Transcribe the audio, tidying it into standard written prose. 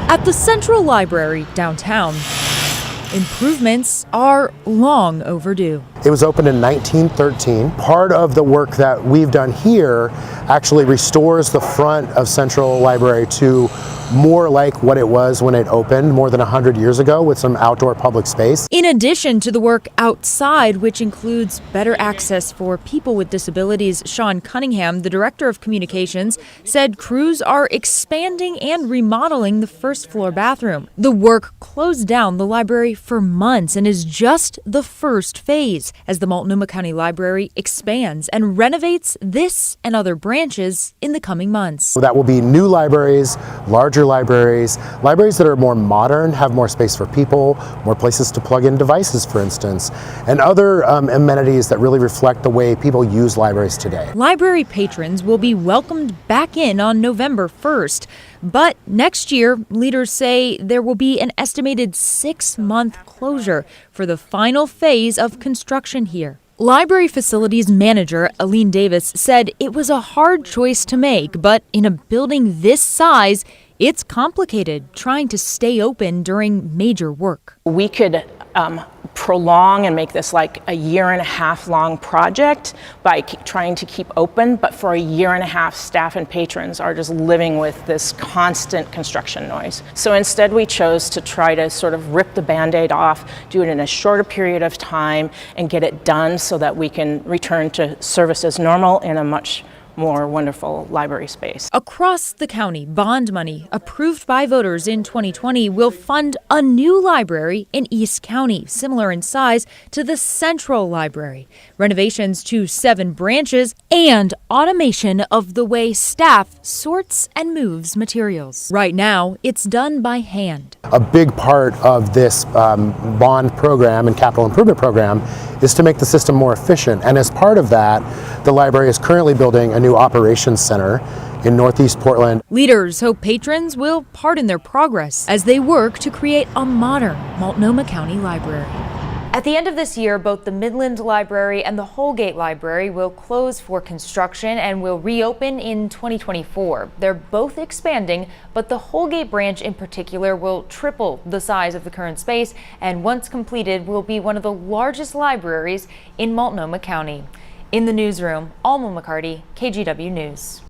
At the Central Library downtown, improvements are long overdue. It was opened in 1913. Part of the work that we've done here actually restores the front of Central Library to more like what it was when it opened more than 100 years ago, with some outdoor public space. In addition to the work outside, which includes better access for people with disabilities, Sean Cunningham, the director of communications, said crews are expanding and remodeling the first floor bathroom. The work closed down the library for months and is just the first phase as the Multnomah County Library expands and renovates this and other branches in the coming months. So that will be new libraries, larger libraries that are more modern, have more space for people, more places to plug in devices, for instance, and other amenities that really reflect the way people use libraries today. Library patrons will be welcomed back in on November 1st, but next year, leaders say there will be an estimated 6-month closure for the final phase of construction here. Library Facilities Manager Aline Davis said it was a hard choice to make, but in a building this size, it's complicated trying to stay open during major work. We could prolong and make this like a 1.5 year long project by trying to keep open, but for 1.5 year, staff and patrons are just living with this constant construction noise. So instead we chose to try to sort of rip the Band-Aid off, do it in a shorter period of time and get it done so that we can return to service as normal in a much more wonderful library space. Across the county, bond money approved by voters in 2020 will fund a new library in East County, similar in size to the Central Library, renovations to 7 branches, and automation of the way staff sorts and moves materials. Right now, it's done by hand. A big part of this bond program and capital improvement program is to make the system more efficient. And as part of that, the library is currently building a new operations center in Northeast Portland. Leaders hope patrons will pardon their progress as they work to create a modern Multnomah County Library. At the end of this year, both the Midland Library and the Holgate Library will close for construction and will reopen in 2024. They're both expanding, but the Holgate branch in particular will triple the size of the current space and once completed will be one of the largest libraries in Multnomah County. In the newsroom, Alma McCarty, KGW News.